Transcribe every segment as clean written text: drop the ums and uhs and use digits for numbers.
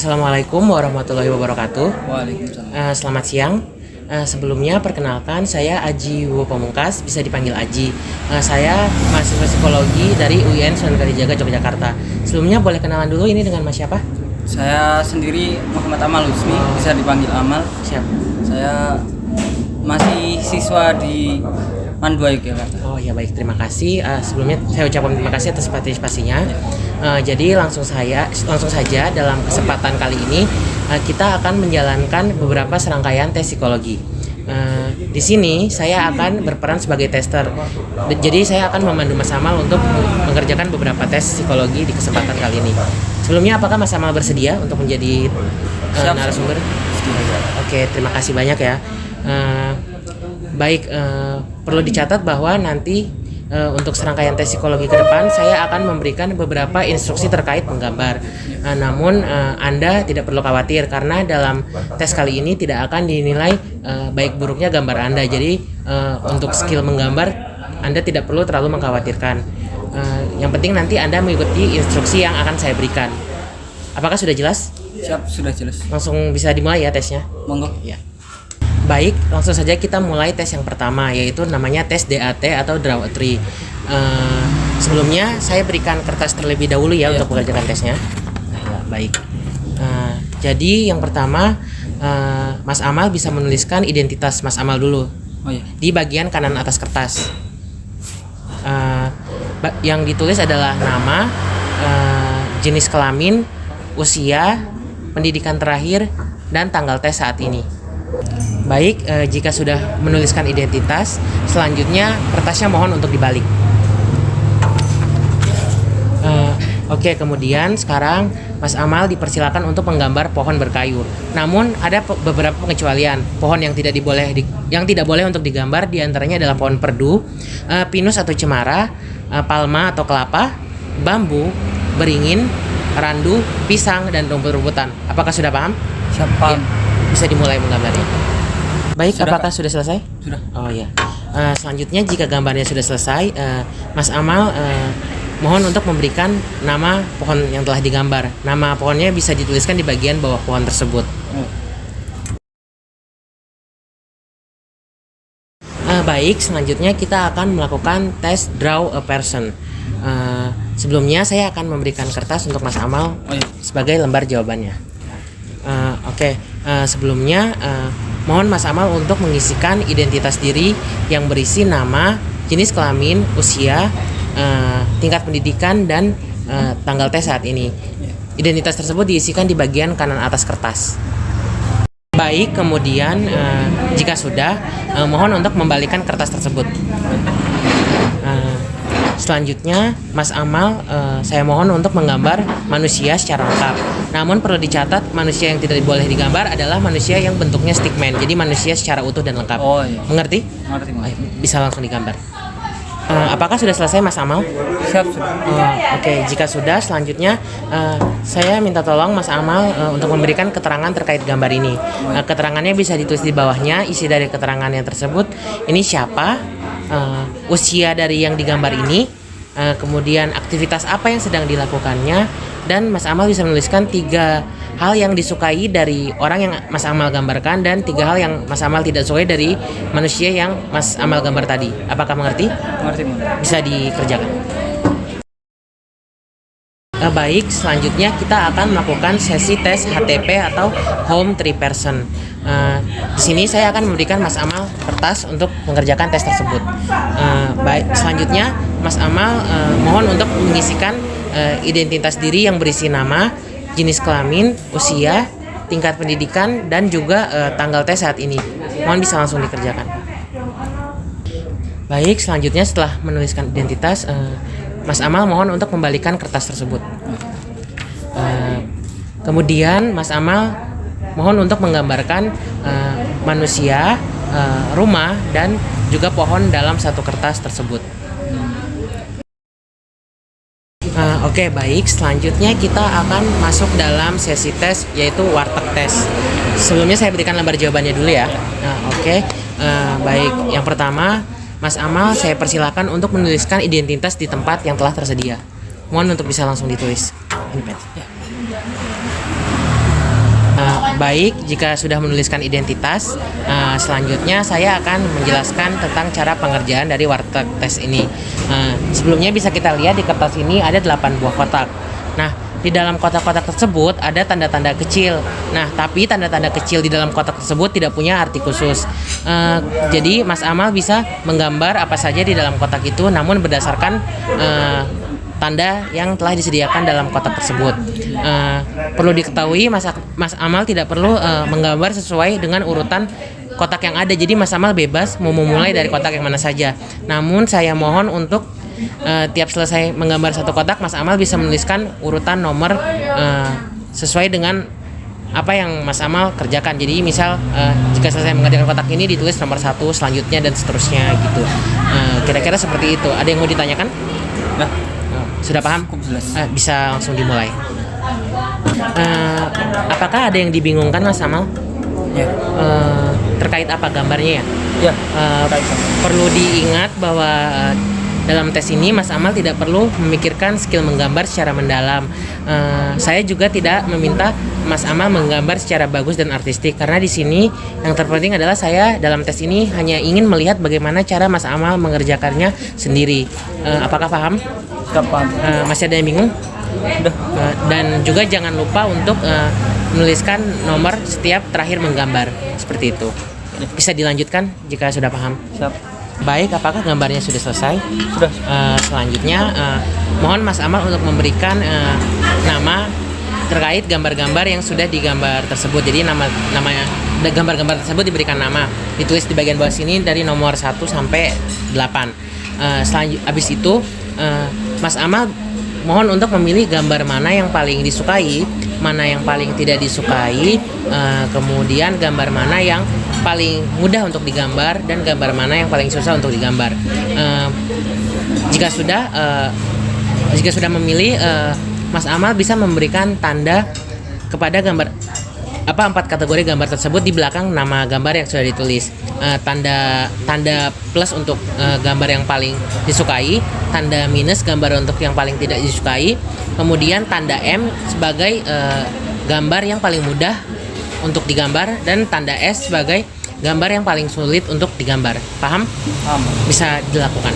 Assalamualaikum warahmatullahi wabarakatuh. Waalaikumsalam. Selamat siang. Sebelumnya perkenalkan, saya Aji Wibowo Pamungkas, bisa dipanggil Aji. Saya mahasiswa psikologi dari UIN Sunan Kalijaga, Yogyakarta. Sebelumnya boleh kenalan dulu ini dengan Mas siapa? Saya sendiri Muhammad Amal Husni, bisa dipanggil Amal. Siap. Saya masih siswa di MAN 2 Yogyakarta. Oh ya, baik, terima kasih. Sebelumnya saya ucapkan terima kasih atas partisipasinya. Jadi langsung saja dalam kesempatan kali ini kita akan menjalankan beberapa serangkaian tes psikologi. Di sini saya akan berperan sebagai tester. Jadi saya akan memandu Mas Amal untuk mengerjakan beberapa tes psikologi di kesempatan kali ini. Sebelumnya apakah Mas Amal bersedia untuk menjadi narasumber? Oke, terima kasih banyak ya. Baik, perlu dicatat bahwa nanti untuk serangkaian tes psikologi ke depan saya akan memberikan beberapa instruksi terkait menggambar. Namun Anda tidak perlu khawatir karena dalam tes kali ini tidak akan dinilai baik buruknya gambar Anda. Jadi untuk skill menggambar Anda tidak perlu terlalu mengkhawatirkan. Yang penting nanti Anda mengikuti instruksi yang akan saya berikan. Apakah sudah jelas? Siap, sudah jelas. Langsung bisa dimulai ya tesnya. Monggo. Ya. Baik, langsung saja kita mulai tes yang pertama, yaitu namanya tes DAT atau Draw a Tree. Sebelumnya saya berikan kertas terlebih dahulu ya untuk mengerjakan tesnya. Ya, baik. Jadi yang pertama, Mas Amal bisa menuliskan identitas Mas Amal dulu. Oh iya. Di bagian kanan atas kertas. Yang ditulis adalah nama, jenis kelamin, usia, pendidikan terakhir, dan tanggal tes saat ini. Baik, jika sudah menuliskan identitas, selanjutnya kertasnya mohon untuk dibalik. Oke, kemudian sekarang Mas Amal dipersilakan untuk menggambar pohon berkayu. Namun ada beberapa pengecualian. Pohon yang tidak boleh untuk digambar diantaranya adalah pohon perdu, pinus atau cemara, palma atau kelapa, bambu, beringin, randu, pisang, dan rumput-rumputan. Apakah sudah paham? Siap, paham. Ya, bisa dimulai menggambarnya. Baik, sudah, apakah sudah selesai? Sudah. Oh ya. Selanjutnya jika gambarnya sudah selesai, Mas Amal mohon untuk memberikan nama pohon yang telah digambar. Nama pohonnya bisa dituliskan di bagian bawah pohon tersebut. Baik, selanjutnya kita akan melakukan tes Draw a Person. Sebelumnya saya akan memberikan kertas untuk Mas Amal sebagai lembar jawabannya. Sebelumnya mohon Mas Amal untuk mengisikan identitas diri yang berisi nama, jenis kelamin, usia, tingkat pendidikan, dan tanggal tes saat ini. Identitas tersebut diisikan di bagian kanan atas kertas. Baik, kemudian jika sudah, mohon untuk membalikkan kertas tersebut. Selanjutnya, Mas Amal, saya mohon untuk menggambar manusia secara lengkap. Namun perlu dicatat, manusia yang tidak boleh digambar adalah manusia yang bentuknya stickman. Jadi manusia secara utuh dan lengkap. Oh, iya. Mengerti? Mengerti. Bisa langsung digambar. Apakah sudah selesai, Mas Amal? Siap, sudah. Oke, jika sudah, selanjutnya saya minta tolong Mas Amal untuk memberikan keterangan terkait gambar ini. Keterangannya bisa ditulis di bawahnya. Isi dari keterangan yang tersebut, ini siapa, usia dari yang digambar ini, kemudian aktivitas apa yang sedang dilakukannya, dan Mas Amal bisa menuliskan 3 hal yang disukai dari orang yang Mas Amal gambarkan dan 3 hal yang Mas Amal tidak sukai dari manusia yang Mas Amal gambar tadi. Apakah mengerti? Mengerti. Bisa dikerjakan. Baik, selanjutnya kita akan melakukan sesi tes HTP atau Home Tree Person. Di sini saya akan memberikan Mas Amal kertas untuk mengerjakan tes tersebut. Baik, selanjutnya Mas Amal mohon untuk mengisikan identitas diri yang berisi nama, jenis kelamin, usia, tingkat pendidikan, dan juga tanggal tes saat ini. Mohon bisa langsung dikerjakan. Baik, selanjutnya setelah menuliskan identitas, Mas Amal mohon untuk membalikkan kertas tersebut. Kemudian Mas Amal mohon untuk menggambarkan manusia, rumah, dan juga pohon dalam satu kertas tersebut. Oke, baik. Selanjutnya kita akan masuk dalam sesi tes, yaitu warteg tes. Sebelumnya saya berikan lembar jawabannya dulu ya. Baik. Yang pertama, Mas Amal, saya persilakan untuk menuliskan identitas di tempat yang telah tersedia. Mohon untuk bisa langsung ditulis. Ini pet. Ya. Baik, jika sudah menuliskan identitas, selanjutnya saya akan menjelaskan tentang cara pengerjaan dari warteg tes ini. Sebelumnya bisa kita lihat di kertas ini ada 8 buah kotak. Nah, di dalam kotak-kotak tersebut ada tanda-tanda kecil. Nah, tapi tanda-tanda kecil di dalam kotak tersebut tidak punya arti khusus. Jadi Mas Amal bisa menggambar apa saja di dalam kotak itu, namun berdasarkan tanda yang telah disediakan dalam kotak tersebut. Perlu diketahui Mas Amal tidak perlu menggambar sesuai dengan urutan kotak yang ada. Jadi Mas Amal bebas mau memulai dari kotak yang mana saja. Namun saya mohon untuk tiap selesai menggambar satu kotak, Mas Amal bisa menuliskan urutan nomor sesuai dengan apa yang Mas Amal kerjakan. Jadi misal jika selesai mengerjakan kotak ini ditulis nomor 1, selanjutnya dan seterusnya gitu. Kira-kira seperti itu. Ada yang mau ditanyakan? Nah, Sudah paham? cukup jelas. Bisa langsung dimulai. Apakah ada yang dibingungkan Mas Amal? Ya. Terkait apa gambarnya ya? Ya. Perlu diingat bahwa dalam tes ini Mas Amal tidak perlu memikirkan skill menggambar secara mendalam. Saya juga tidak meminta Mas Amal menggambar secara bagus dan artistik, karena di sini yang terpenting adalah saya dalam tes ini hanya ingin melihat bagaimana cara Mas Amal mengerjakannya sendiri. Apakah paham? Kapan? Masih ada yang bingung? Udah. Dan juga jangan lupa untuk menuliskan nomor setiap terakhir menggambar, seperti itu. Bisa dilanjutkan jika sudah paham. Siap. Baik, apakah gambarnya sudah selesai? Sudah. Selanjutnya mohon Mas Amal untuk memberikan nama terkait gambar-gambar yang sudah digambar tersebut. Jadi namanya gambar-gambar tersebut diberikan nama, ditulis di bagian bawah sini dari nomor 1 sampai 8. Habis itu Mas Amal mohon untuk memilih gambar mana yang paling disukai, mana yang paling tidak disukai, kemudian gambar mana yang paling mudah untuk digambar, dan gambar mana yang paling susah untuk digambar. Jika sudah memilih, Mas Amal bisa memberikan tanda kepada gambar 4 kategori gambar tersebut di belakang nama gambar yang sudah ditulis. Tanda plus untuk gambar yang paling disukai, tanda minus gambar untuk yang paling tidak disukai, kemudian tanda M sebagai gambar yang paling mudah untuk digambar, dan tanda S sebagai gambar yang paling sulit untuk digambar. Paham? Paham. Bisa dilakukan.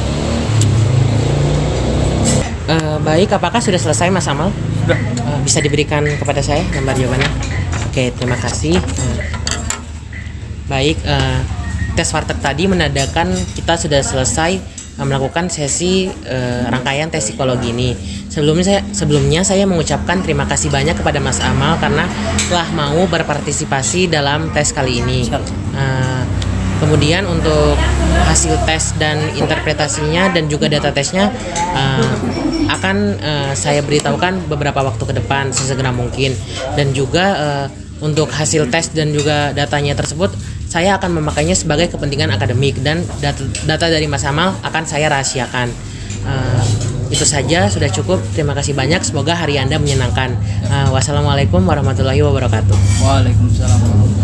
Baik, apakah sudah selesai Mas Amal? Sudah. Bisa diberikan kepada saya gambar jawabannya? Oke, terima kasih. Baik, tes warteg tadi menandakan kita sudah selesai melakukan sesi rangkaian tes psikologi ini. Sebelumnya saya mengucapkan terima kasih banyak kepada Mas Amal karena telah mau berpartisipasi dalam tes kali ini. Kemudian untuk hasil tes dan interpretasinya dan juga data tesnya akan saya beritahukan beberapa waktu ke depan sesegera mungkin. Dan juga untuk hasil tes dan juga datanya tersebut saya akan memakainya sebagai kepentingan akademik, dan data dari Mas Amal akan saya rahasiakan. Itu saja, sudah cukup. Terima kasih banyak, semoga hari Anda menyenangkan. Wassalamualaikum warahmatullahi wabarakatuh. Waalaikumsalam.